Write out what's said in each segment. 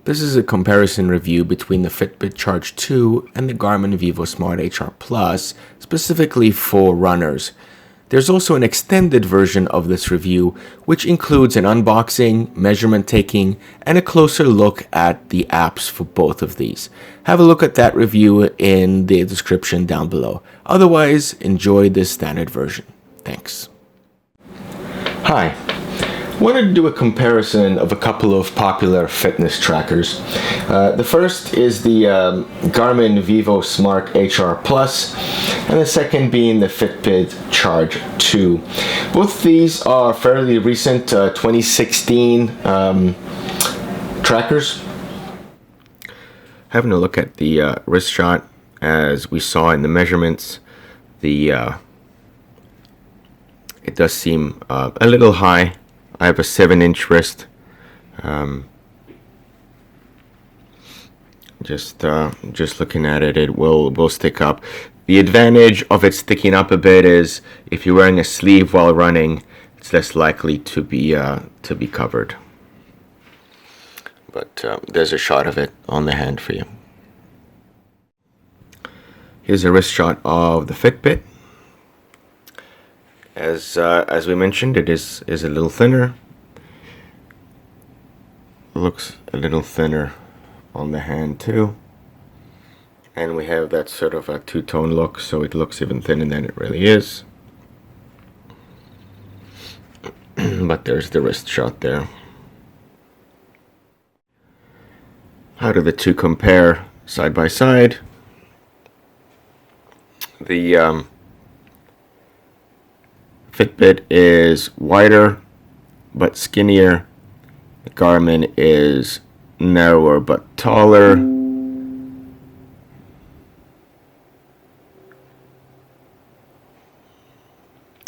This is a comparison review between the Fitbit Charge 2 and the Garmin Vivosmart HR Plus, specifically for runners. There's also an extended version of this review, which includes an unboxing, measurement taking, and a closer look at the apps for both of these. Have a look at that review in the description down below. Otherwise, enjoy this standard version. Thanks. Hi. I wanted to do a comparison of a couple of popular fitness trackers. The first is the Garmin Vivosmart HR Plus, and the second being the Fitbit Charge 2. Both these are fairly recent 2016 trackers. Having a look at the wrist shot, as we saw in the measurements, it does seem a little high. I have a 7-inch wrist. Just looking at it, it will stick up. The advantage of it sticking up a bit is if you're wearing a sleeve while running, it's less likely to be covered. But there's a shot of it on the hand for you. Here's a wrist shot of the Fitbit. As we mentioned, it is a little thinner. Looks a little thinner on the hand too. And we have that sort of a two-tone look, so it looks even thinner than it really is. But there's the wrist shot there. How do the two compare side by side? The Fitbit is wider but skinnier. The Garmin is narrower but taller.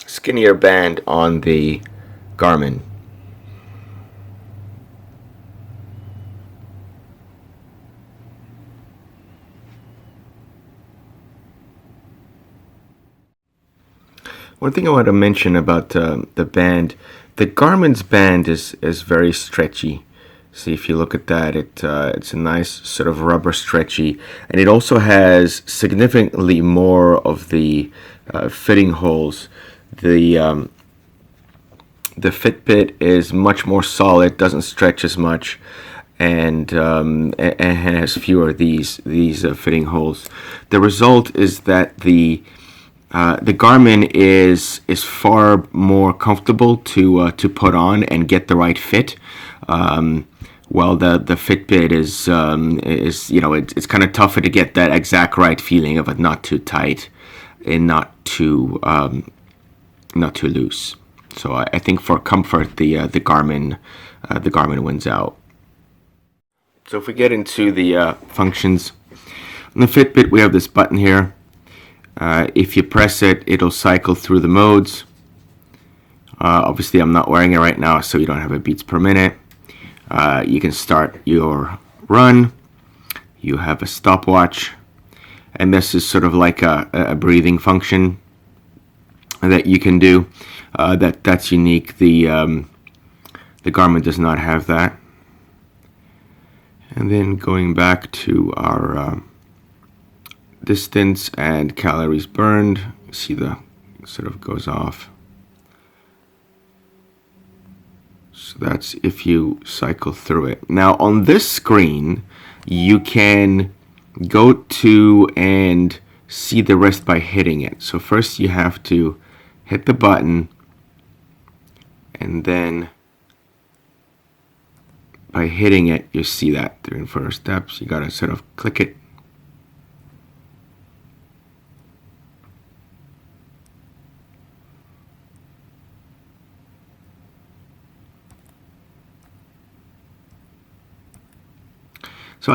Skinnier band on the Garmin. One thing I want to mention about the band, the Garmin's band is very stretchy. See, if you look at that, it's a nice sort of rubber stretchy, and it also has significantly more of the fitting holes. The Fitbit is much more solid, doesn't stretch as much, and has fewer of these fitting holes. The result is that the Garmin is far more comfortable to put on and get the right fit, while the Fitbit is it's kind of tougher to get that exact right feeling of it not too tight and not too loose. So I think for comfort, the Garmin wins out. So if we get into the functions on the Fitbit, we have this button here. If you press it, it'll cycle through the modes. Obviously, I'm not wearing it right now, so you don't have a beats per minute. You can start your run. You have a stopwatch. And this is sort of like a breathing function that you can do. That's unique. The Garmin does not have that. And then going back to our distance and calories burned, you see the sort of goes off. So that's if you cycle through it. Now on this screen, you can go to and see the rest by hitting it. So first you have to hit the button, and then by hitting it, you see that 3 and 4 steps. You gotta sort of click it. So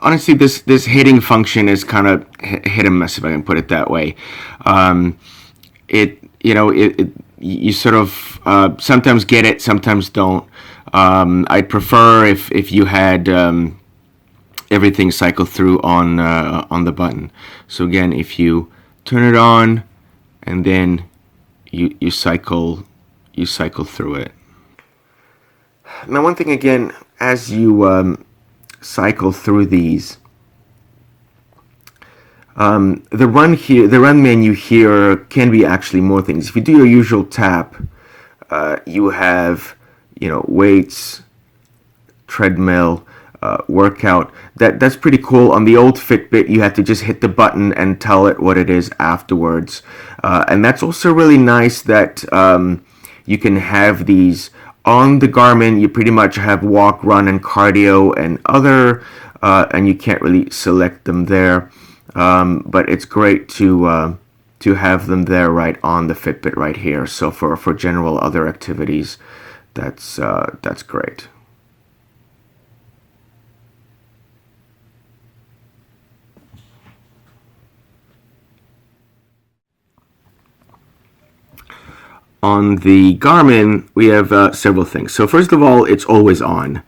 honestly, this hitting function is kind of hit and miss, if I can put it that way. You sort of sometimes get it, sometimes don't. I'd prefer if you had everything cycle through on the button. So again, if you turn it on and then you cycle through it. Now, one thing again, as you cycle through these. The run menu here can be actually more things. If you do your usual tap, you have, weights, treadmill, workout. That's pretty cool. On the old Fitbit, you had to just hit the button and tell it what it is afterwards. And that's also really nice that you can have these on the Garmin. You pretty much have walk, run, and cardio and other, and you can't really select them there. But it's great to have them there right on the Fitbit right here. So for general other activities, that's great. On the Garmin, we have several things. So first of all, it's always on.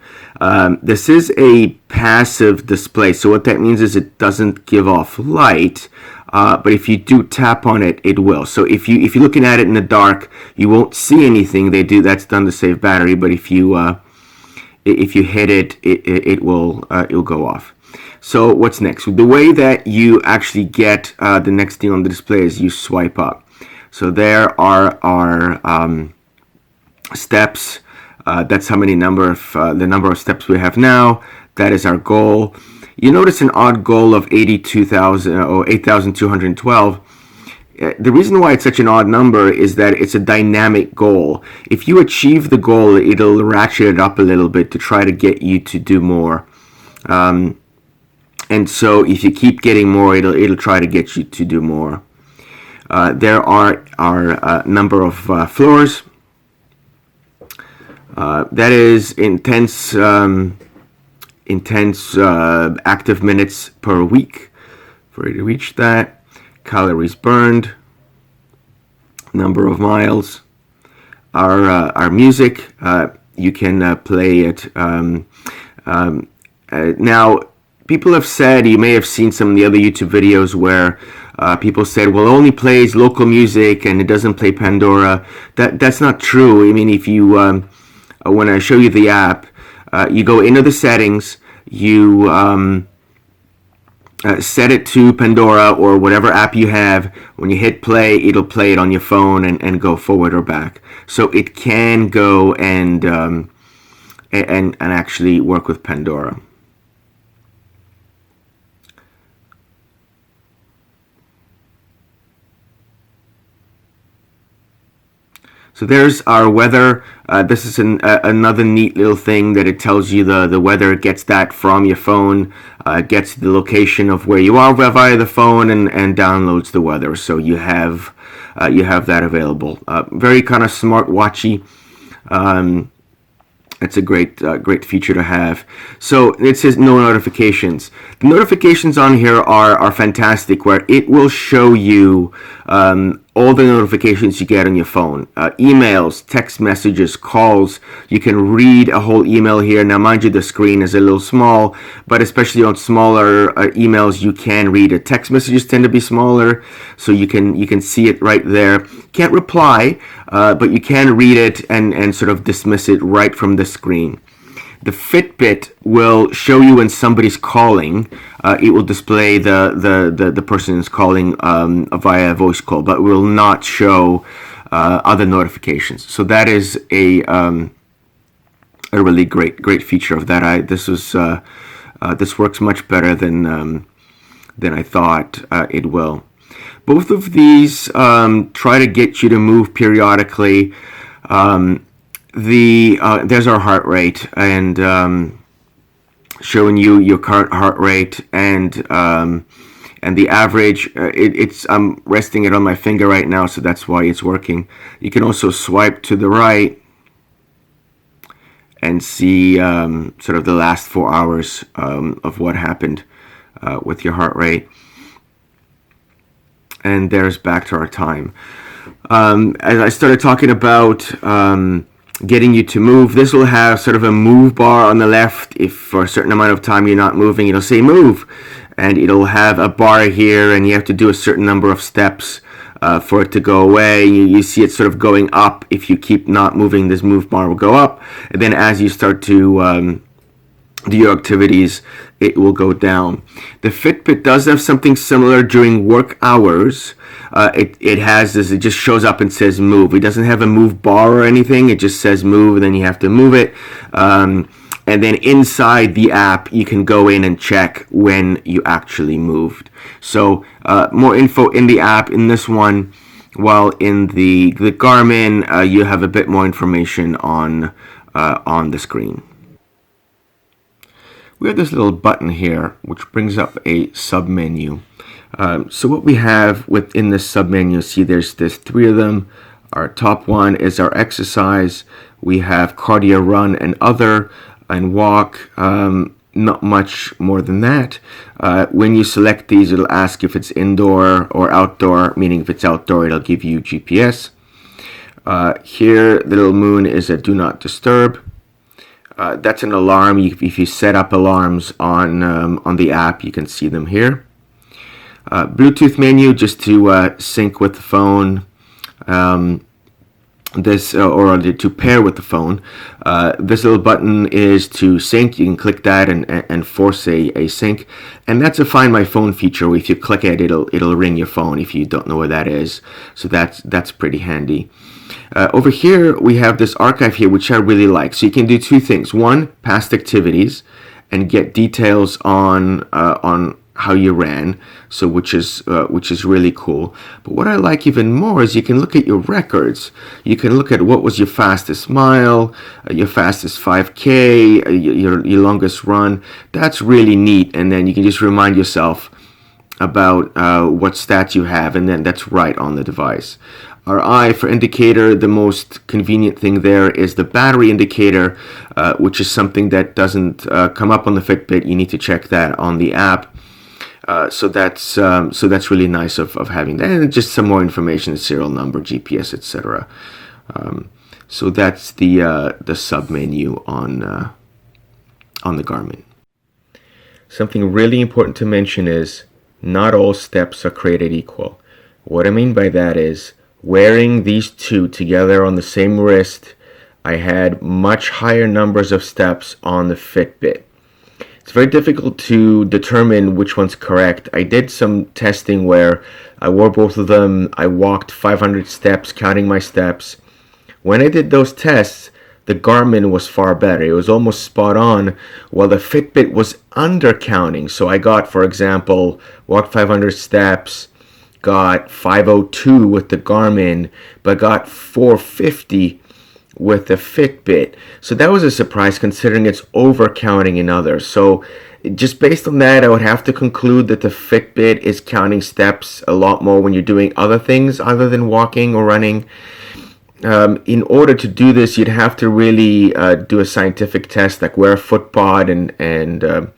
This is a passive display, so what that means is it doesn't give off light, but if you do tap on it, it will. So if you're looking at it in the dark, you won't see anything. That's done to save battery, but if you hit it, it'll go off. So what's next? The way that you actually get the next thing on the display is you swipe up. So there are our steps. That's how many the number of steps we have now. That is our goal. You notice an odd goal of 82,000 or 8,212. The reason why it's such an odd number is that it's a dynamic goal. If you achieve the goal, it'll ratchet it up a little bit to try to get you to do more. And so if you keep getting more, it'll try to get you to do more. There are our number of floors. That is intense active minutes per week. For you to reach that, calories burned, number of miles. Our music, you can play it. Now, people have said, you may have seen some of the other YouTube videos where people said, well, it only plays local music and it doesn't play Pandora. That's not true. I mean, if you, when I show you the app, you go into the settings, you set it to Pandora or whatever app you have. When you hit play, it'll play it on your phone and go forward or back. So it can go and actually work with Pandora. So there's our weather. This is another neat little thing that it tells you the weather. It gets that from your phone, gets the location of where you are via the phone, and downloads the weather. So you have that available. Very kind of smartwatchy. It's a great feature to have. So it says no notifications. The notifications on here are fantastic, where it will show you all the notifications you get on your phone. Emails, text messages, calls. You can read a whole email here. Now, mind you, the screen is a little small, but especially on smaller emails, you can read it. Text messages tend to be smaller, so you can see it right there. Can't reply, but you can read it and sort of dismiss it right from the screen. The Fitbit will show you when somebody's calling. It will display the person is calling via a voice call, but will not show other notifications. So that is a really great feature of that. This works much better than I thought it will. Both of these try to get you to move periodically. There's our heart rate and showing you your current heart rate and the average. I'm resting it on my finger right now, so that's why it's working. You can also swipe to the right and see sort of the last 4 hours of what happened with your heart rate. And there's back to our time. As I started talking about getting you to move, this will have sort of a move bar on the left. If for a certain amount of time you're not moving, it'll say move, and it'll have a bar here, and you have to do a certain number of steps for it to go away. You see it sort of going up. If you keep not moving, this move bar will go up, and then as you start to do your activities, it will go down. The Fitbit does have something similar during work hours. It has this, it just shows up and says move. It doesn't have a move bar or anything. It just says move, and then you have to move it. And then inside the app, you can go in and check when you actually moved. So more info in the app in this one, while in the Garmin, you have a bit more information on the screen. We have this little button here which brings up a sub-menu. So what we have within this sub-menu, see there's 3 of them. Our top one is our exercise. We have cardio, run, and other, and walk. Not much more than that. When you select these, it'll ask if it's indoor or outdoor, meaning if it's outdoor, it'll give you GPS. Here, the little moon is a do not disturb. That's an alarm. If you set up alarms on the app, you can see them here. Bluetooth menu, just to sync with the phone. Or to pair with the phone. This little button is to sync. You can click that and force a sync. And that's a Find My Phone feature. If you click it, it'll ring your phone if you don't know where that is. So that's pretty handy. Over here, we have this archive here, which I really like. So you can do 2 things. One, past activities, and get details on how you ran. So which is really cool. But what I like even more is you can look at your records. You can look at what was your fastest mile, your fastest 5K, your longest run. That's really neat. And then you can just remind yourself about what stats you have, and then that's right on the device. Our I for indicator, the most convenient thing there is the battery indicator, which is something that doesn't come up on the Fitbit. You need to check that on the app. So that's really nice of having that, and just some more information: serial number, GPS, etc. So that's the sub menu on the Garmin. Something really important to mention is not all steps are created equal. What I mean by that is, wearing these 2 together on the same wrist, I had much higher numbers of steps on the Fitbit. It's very difficult to determine which one's correct. I did some testing where I wore both of them. I walked 500 steps, counting my steps. When I did those tests, the Garmin was far better. It was almost spot on, while the Fitbit was undercounting. So I got, for example, walked 500 steps, got 502 with the Garmin, but got 450 with the Fitbit. So that was a surprise, considering it's overcounting in others. So just based on that, I would have to conclude that the Fitbit is counting steps a lot more when you're doing other things other than walking or running. In order to do this, you'd have to really do a scientific test, like wear a foot pod and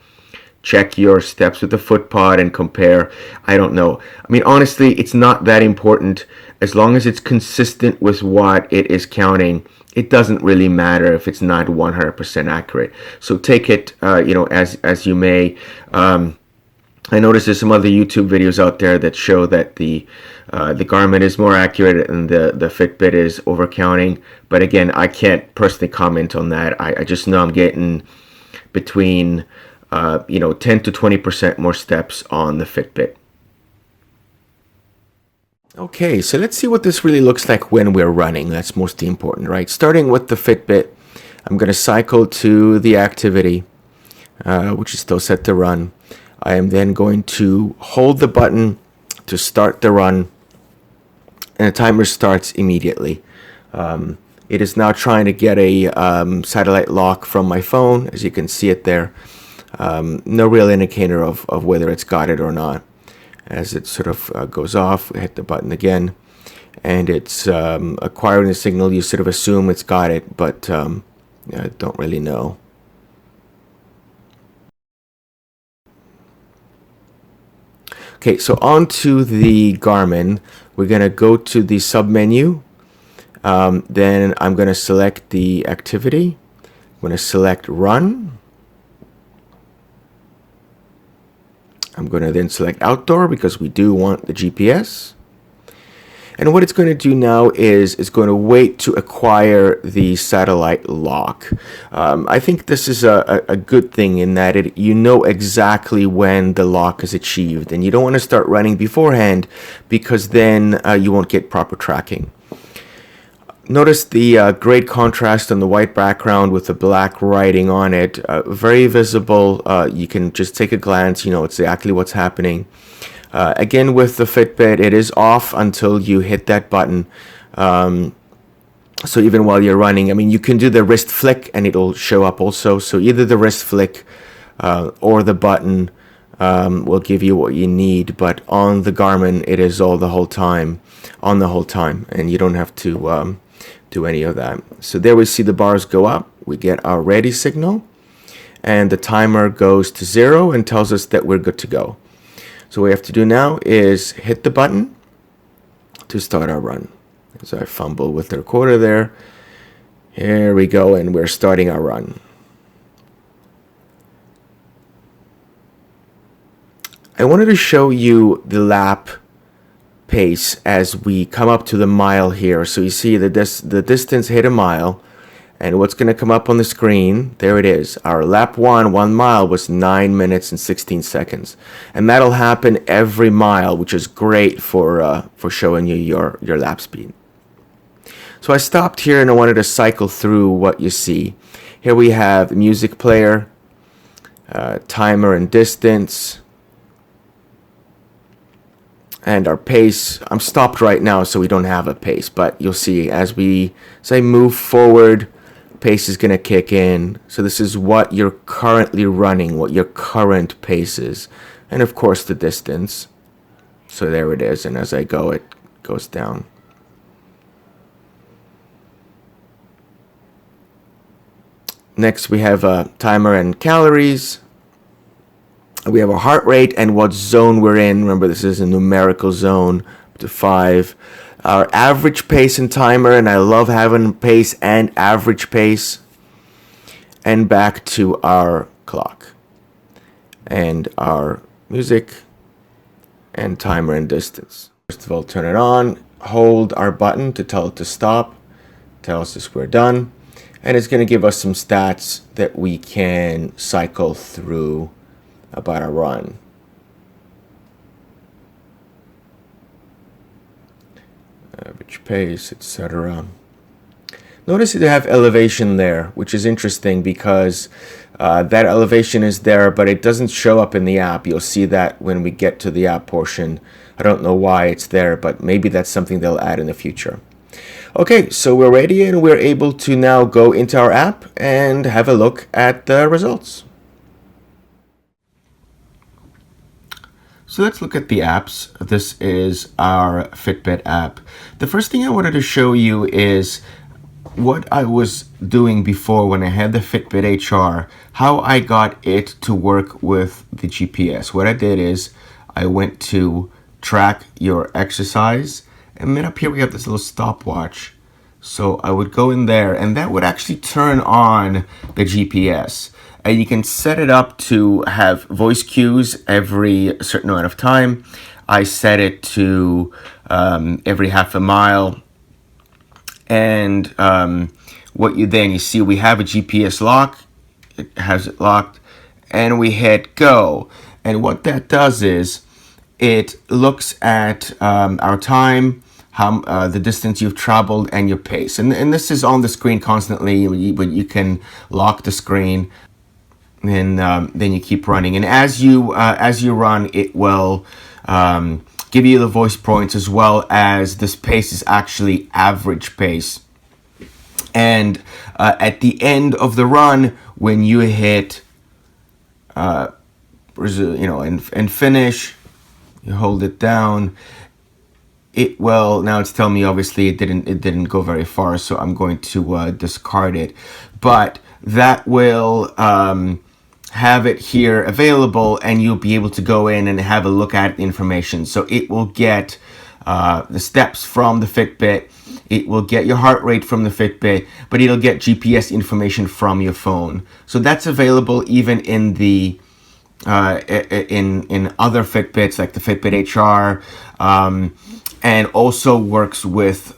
check your steps with the foot pod and compare. I don't know. I mean, honestly, it's not that important. As long as it's consistent with what it is counting, it doesn't really matter if it's not 100% accurate. So take it, as you may. I noticed there's some other YouTube videos out there that show that the Garmin is more accurate and the Fitbit is overcounting. But again, I can't personally comment on that. I just know I'm getting between 10 to 20% more steps on the Fitbit. Okay, so let's see what this really looks like when we're running. That's most important, right? Starting with the Fitbit, I'm going to cycle to the activity, which is still set to run. I am then going to hold the button to start the run, and the timer starts immediately. It is now trying to get a satellite lock from my phone, as you can see it there. No real indicator of whether it's got it or not. As it sort of goes off, we hit the button again, and it's acquiring the signal. You sort of assume it's got it, but don't really know. Okay, so on to the Garmin. We're going to go to the sub-menu. Then I'm going to select the activity. I'm going to select Run. I'm going to then select Outdoor because we do want the GPS. And what it's going to do now is it's going to wait to acquire the satellite lock. I think this is a good thing in that you know exactly when the lock is achieved, and you don't want to start running beforehand because then you won't get proper tracking. Notice the great contrast on the white background with the black writing on it. Very visible. You can just take a glance, you know exactly what's happening. Again, with the Fitbit, it is off until you hit that button. So even while you're running, I mean, you can do the wrist flick and it'll show up also. So either the wrist flick or the button will give you what you need. But on the Garmin, it is on the whole time, and you don't have to do any of that. So there we see the bars go up. We get our ready signal, and the timer goes to 0 and tells us that we're good to go. So what we have to do now is hit the button to start our run. So I fumble with the recorder there. Here we go, and we're starting our run. I wanted to show you the lap pace as we come up to the mile here. So you see the distance hit a mile, and what's going to come up on the screen, there it is. Our lap 1 mile was 9 minutes and 16 seconds, and that'll happen every mile, which is great for showing you your lap speed. So I stopped here and I wanted to cycle through what you see. Here we have the music player, timer and distance, and our pace. I'm stopped right now, so we don't have a pace, but you'll see as I move forward, pace is going to kick in. So this is what you're currently running, what your current pace is, and of course the distance. So there it is, and as I go, it goes down. Next, we have a timer and calories. We have a heart rate and what zone we're in. Remember, this is a numerical zone up to 5. Our average pace and timer, and I love having pace and average pace. And back to our clock. And our music and timer and distance. First of all, turn it on. Hold our button to tell it to stop. Tells us we're done. And it's going to give us some stats that we can cycle through about our run. Average pace, etc. Notice they have elevation there, which is interesting because that elevation is there, but it doesn't show up in the app. You'll see that when we get to the app portion. I don't know why it's there, but maybe that's something they'll add in the future. Okay, so we're ready and we're able to now go into our app and have a look at the results. So let's look at the apps. This is our Fitbit app. The first thing I wanted to show you is what I was doing before when I had the Fitbit HR, how I got it to work with the GPS. What I did is I went to track your exercise, and then up here we have this little stopwatch. So I would go in there and that would actually turn on the GPS. And you can set it up to have voice cues every certain amount of time. I set it to every half a mile. And what you see, we have a GPS lock. It has it locked. And we hit go. And what that does is it looks at our time, how the distance you've traveled, and your pace. And this is on the screen constantly, but you can lock the screen. And then you keep running, and as you run, it will give you the voice points as well as this pace is actually average pace. And at the end of the run, when you hit, and finish, you hold it down. It will now. It's telling me obviously it didn't go very far, so I'm going to discard it. But that will have it here available, and you'll be able to go in and have a look at the information. So it will get the steps from the Fitbit, it will get your heart rate from the Fitbit, but it'll get GPS information from your phone. So that's available even in the in other Fitbits like the Fitbit HR. and also works with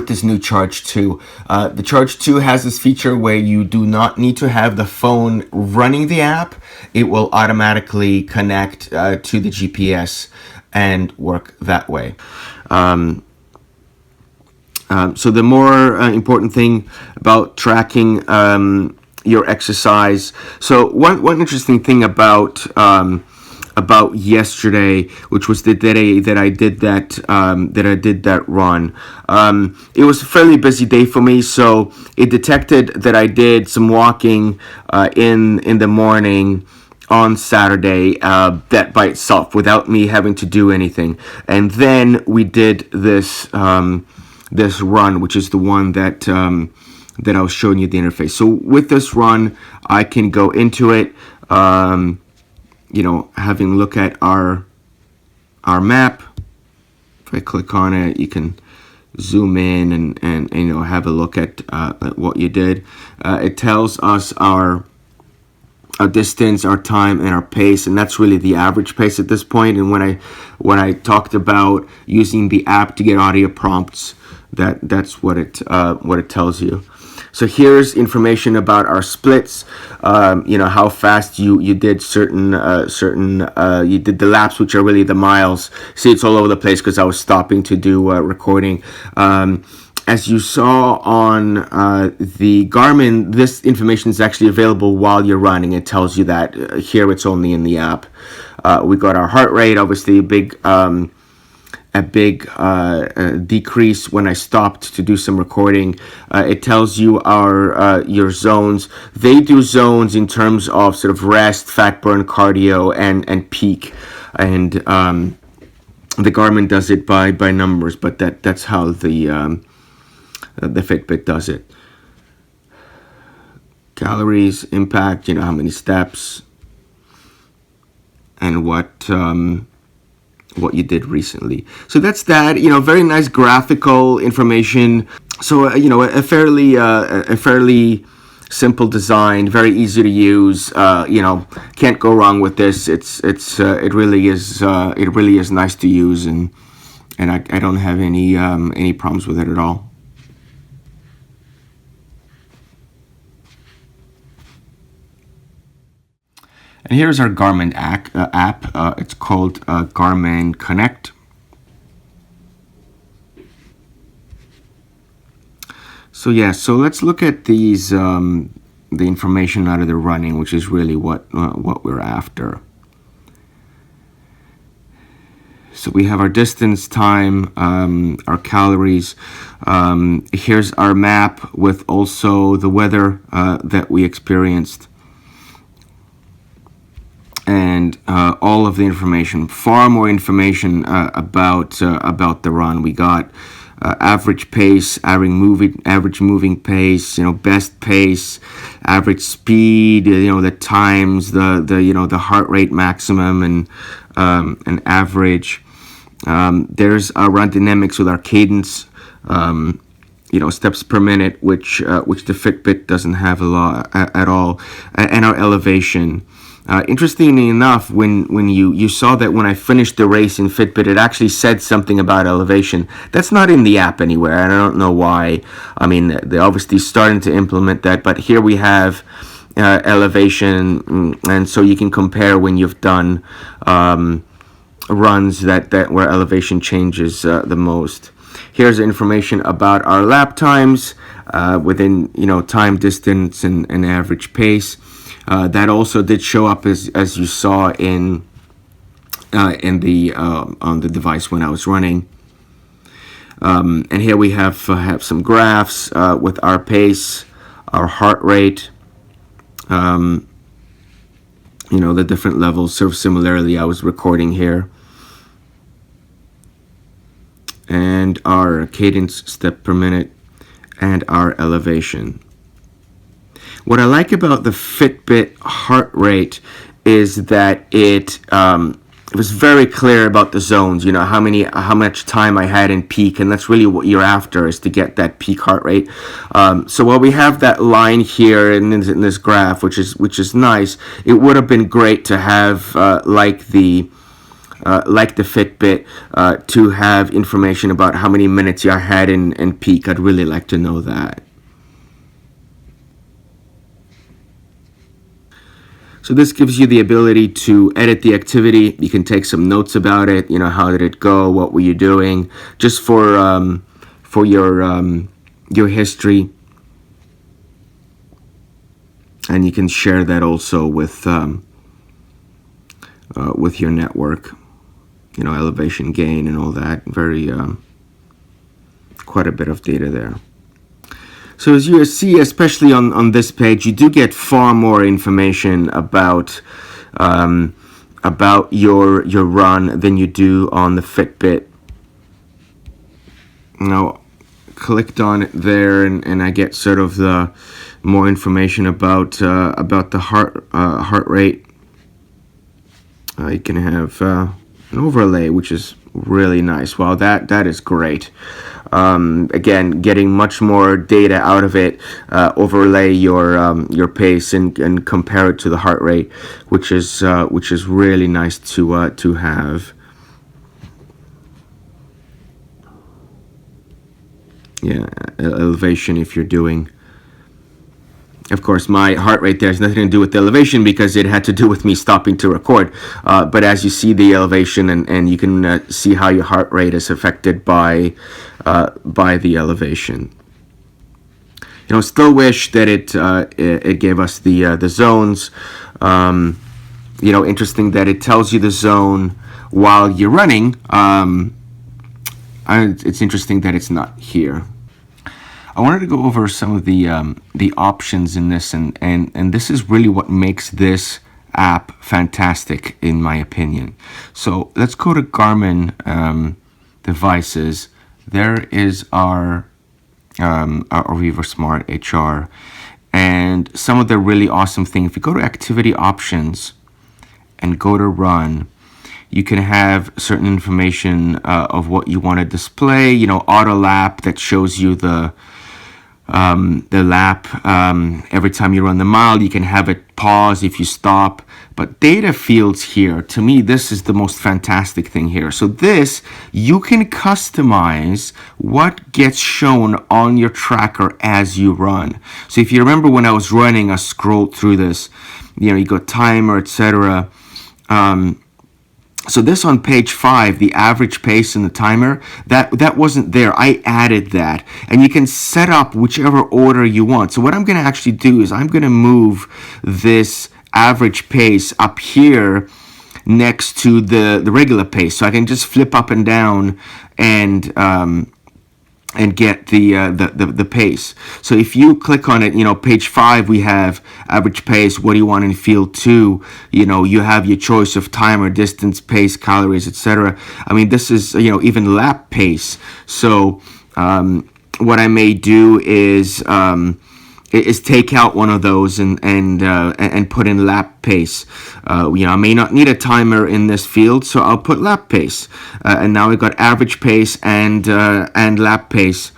this new Charge 2. The Charge 2 has this feature where you do not need to have the phone running the app. It will automatically connect to the GPS and work that way. So the more important thing about tracking your exercise. So one interesting thing about yesterday, which was the day that I did that run. It was a fairly busy day for me, so it detected that I did some walking in the morning on Saturday, that by itself, without me having to do anything. And then we did this this run, which is the one that I was showing you the interface. So with this run, I can go into it, having a look at our map. If I click on it, you can zoom in and have a look at what you did. It tells us our distance, our time, and our pace, and that's really the average pace at this point. And when I talked about using the app to get audio prompts, that's what it tells you. So here's information about our splits, how fast you did certain you did the laps, which are really the miles. See, it's all over the place because I was stopping to do recording. As you saw on the Garmin, this information is actually available while you're running. It tells you that. Here it's only in the app. We got our heart rate, obviously a big decrease when I stopped to do some recording. It tells you your zones. They do zones in terms of sort of rest, fat burn, cardio, and peak. And the Garmin does it by numbers, but that's how the Fitbit does it. Calories, impact, how many steps, and what you did recently. So that's that. Very nice graphical information. So a fairly simple design, very easy to use. Can't go wrong with this. It really is nice to use, and I don't have any problems with it at all. And here's our Garmin app. It's called Garmin Connect. So let's look at these the information out of the running, which is really what we're after. So we have our distance, time, our calories. Here's our map with also the weather that we experienced. And all of the information, far more information about the run. We got average pace, average moving pace, best pace, average speed, the times, the heart rate maximum, and average. There's our run dynamics with our cadence, steps per minute, which the Fitbit doesn't have a lot at all, and our elevation. Interestingly enough, when you saw that when I finished the race in Fitbit, it actually said something about elevation. That's not in the app anywhere, and I don't know why. I mean, they're obviously starting to implement that, but here we have elevation, and so you can compare when you've done runs that where elevation changes the most. Here's information about our lap times within time, distance, and average pace. That also did show up as you saw in the on the device when I was running. And here we have some graphs with our pace, our heart rate, the different levels. So similarly, I was recording here, and our cadence, step per minute, and our elevation. What I like about the Fitbit heart rate is that it was very clear about the zones, how much time I had in peak, and that's really what you're after, is to get that peak heart rate. So while we have that line here in this graph, which is nice, it would have been great to have like the like the Fitbit, to have information about how many minutes you had in peak. I'd really like to know that. So this gives you the ability to edit the activity. You can take some notes about it. You know, how did it go? What were you doing? Just for your history. And you can share that also with your network. You know, elevation gain and all that. Very quite a bit of data there. So as you see, especially on this page, you do get far more information about your run than you do on the Fitbit. Now, clicked on it there, and I get sort of the more information about the heart rate. You can have an overlay, which is really nice. Wow, that is great. Again, getting much more data out of it. Overlay your pace and compare it to the heart rate, which is really nice to have. Yeah, elevation if you're doing. Of course, my heart rate there has nothing to do with the elevation because it had to do with me stopping to record. But as you see the elevation, and you can see how your heart rate is affected by the elevation. You know, still wish that it gave us the zones. You know, interesting that it tells you the zone while you're running. It's interesting that it's not here. I wanted to go over some of the options in this, and this is really what makes this app fantastic, in my opinion. So let's go to Garmin devices. There is our Vivosmart HR, and some of the really awesome things. If you go to activity options and go to run, you can have certain information of what you want to display. You know, auto lap that shows you the lap every time you run the mile. You can have it pause if you stop. But data fields here, to me, this is the most fantastic thing here. So this, you can customize what gets shown on your tracker as you run. So if you remember when I was running, I scrolled through this. You know, you go timer, etc. So this on page 5, the average pace and the timer, that wasn't there. I added that. And you can set up whichever order you want. So what I'm going to actually do is I'm going to move this average pace up here next to the regular pace. So I can just flip up and down and get the pace. So if you click on it, you know, page 5, we have average pace. What do you want in field 2? You know, you have your choice of timer, distance, pace, calories, etc. I mean, this is, you know, even lap pace. So what I may do is take out one of those and put in lap pace. You know, I may not need a timer in this field, so I'll put lap pace. And now we've got average pace and lap pace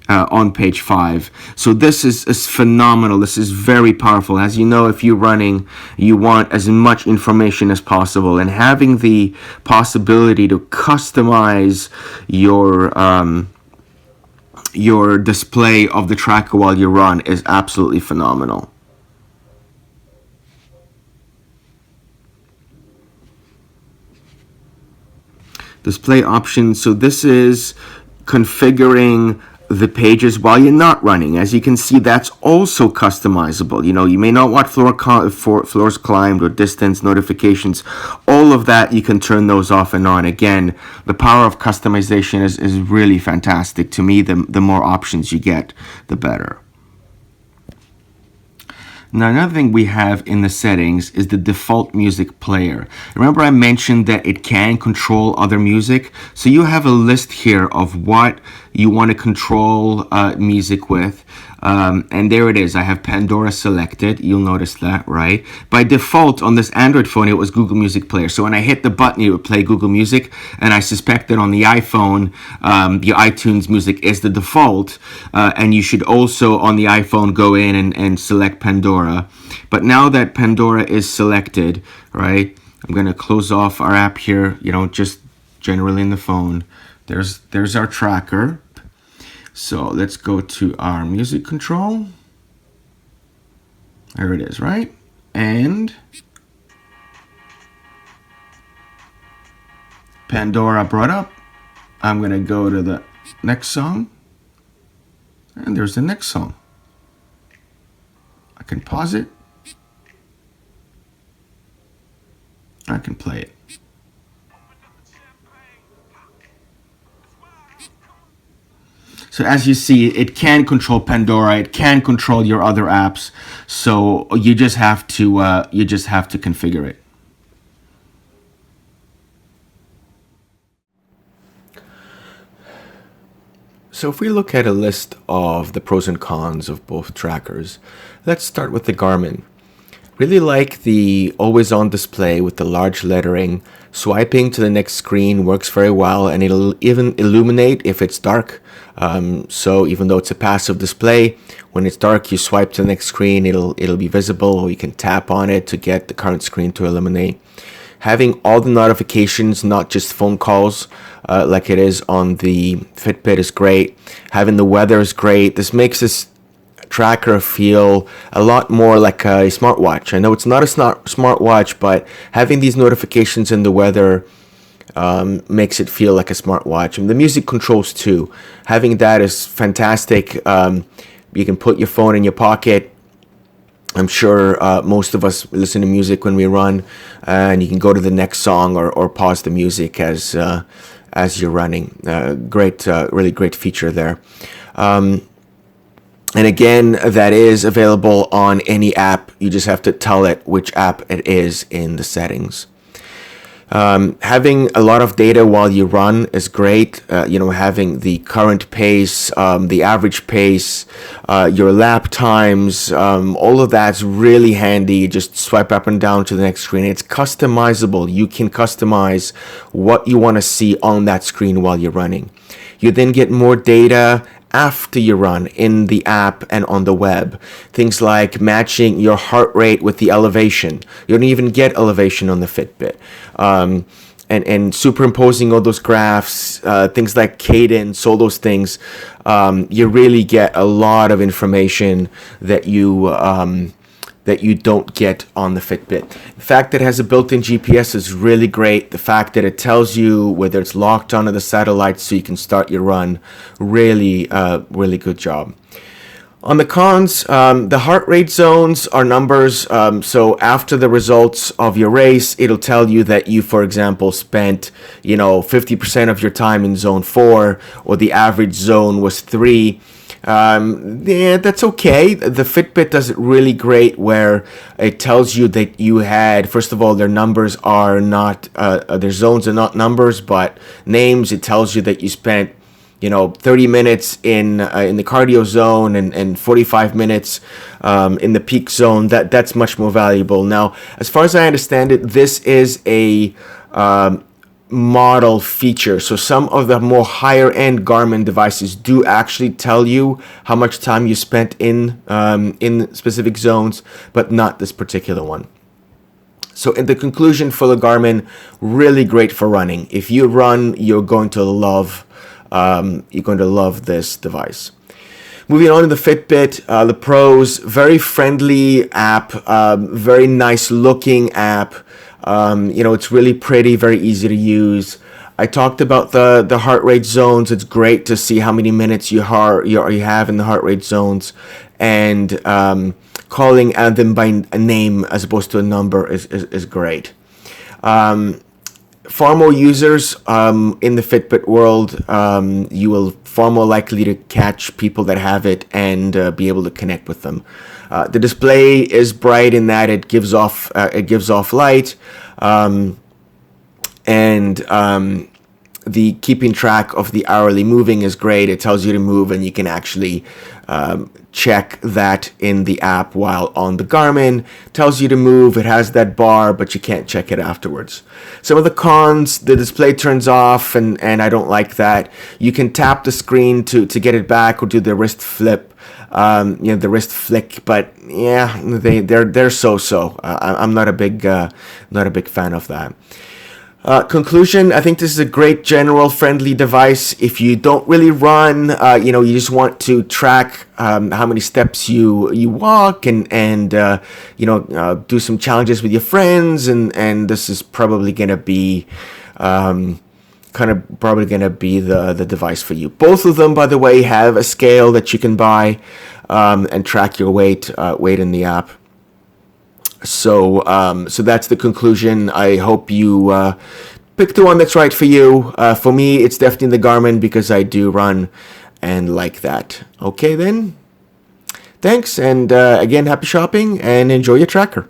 on page 5. So this is phenomenal. This is very powerful. As you know, if you're running, you want as much information as possible, and having the possibility to customize your display of the tracker while you run is absolutely phenomenal. Display options. So this is configuring the pages while you're not running. As you can see, that's also customizable. You know, you may not want floors climbed or distance notifications. All of that, you can turn those off and on. Again, the power of customization is really fantastic. To me, the more options you get, the better. Now, another thing we have in the settings is the default music player. Remember I mentioned that it can control other music? So you have a list here of what you want to control music with. And there it is. I have Pandora selected. You'll notice that, right? By default, on this Android phone, it was Google Music Player. So when I hit the button, it would play Google Music. And I suspect that on the iPhone, the iTunes Music is the default. And you should also, on the iPhone, go in and select Pandora. But now that Pandora is selected, right, I'm going to close off our app here, just generally in the phone. There's our tracker. So let's go to our music control. There it is, right? And Pandora brought up. I'm going to go to the next song. And there's the next song. I can pause it. I can play it. So as you see, it can control Pandora. It can control your other apps. So you just have to configure it. So if we look at a list of the pros and cons of both trackers, let's start with the Garmin. Really like the always-on display with the large lettering. Swiping to the next screen works very well, and it'll even illuminate if it's dark. So even though it's a passive display, when it's dark, you swipe to the next screen, it'll be visible, or you can tap on it to get the current screen to illuminate. Having all the notifications, not just phone calls, like it is on the Fitbit, is great. Having the weather is great. This makes this tracker feel a lot more like a smartwatch. I know it's not a smartwatch, but having these notifications in the weather makes it feel like a smartwatch. And the music controls too. Having that is fantastic. You can put your phone in your pocket. I'm sure most of us listen to music when we run, and you can go to the next song or pause the music as you're running. Really great feature there. And again, that is available on any app. You just have to tell it which app it is in the settings. Having a lot of data while you run is great. Having the current pace, the average pace, your lap times, all of that's really handy. You just swipe up and down to the next screen. It's customizable. You can customize what you want to see on that screen while you're running. You then get more data after you run in the app and on the web. Things like matching your heart rate with the elevation. You don't even get elevation on the Fitbit. And superimposing all those graphs, things like cadence, all those things, you really get a lot of information that you don't get on the Fitbit. The fact that it has a built-in GPS is really great. The fact that it tells you whether it's locked onto the satellite so you can start your run, really good job. On the cons, the heart rate zones are numbers. So after the results of your race, it'll tell you that you, for example, spent 50% of your time in zone 4, or the average zone was 3. That's okay. The Fitbit does it really great, where it tells you that you had, first of all, their numbers are not, their zones are not numbers, but names. It tells you that you spent 30 minutes in the cardio zone and 45 minutes in the peak zone. That's much more valuable. Now, as far as I understand it, this is a model feature. So some of the more higher end Garmin devices do actually tell you how much time you spent in specific zones, but not this particular one. So in the conclusion for the Garmin, really great for running. If you run, you're going to love this device. Moving on to the Fitbit, the pros, very friendly app, very nice looking app. It's really pretty, very easy to use. I talked about the heart rate zones. It's great to see how many minutes you have in the heart rate zones, and calling them by a name as opposed to a number is great. Far more users in the Fitbit world, you will far more likely to catch people that have it and be able to connect with them. The display is bright in that it gives off light, and the keeping track of the hourly moving is great. It tells you to move, and you can actually check that in the app while on the Garmin. It tells you to move. It has that bar, but you can't check it afterwards. Some of the cons, the display turns off, and I don't like that. You can tap the screen to get it back, or do the wrist flip. the wrist flick, but yeah, they're so-so. I'm not a big fan of that. Conclusion, I think this is a great general friendly device. If you don't really run, you just want to track how many steps you walk and do some challenges with your friends, and this is probably going to be the device for you. Both of them, by the way, have a scale that you can buy and track your weight in the app. So that's the conclusion. I hope you pick the one that's right for you. For me, it's definitely the Garmin because I do run and like that. Okay then. Thanks, and again, happy shopping and enjoy your tracker.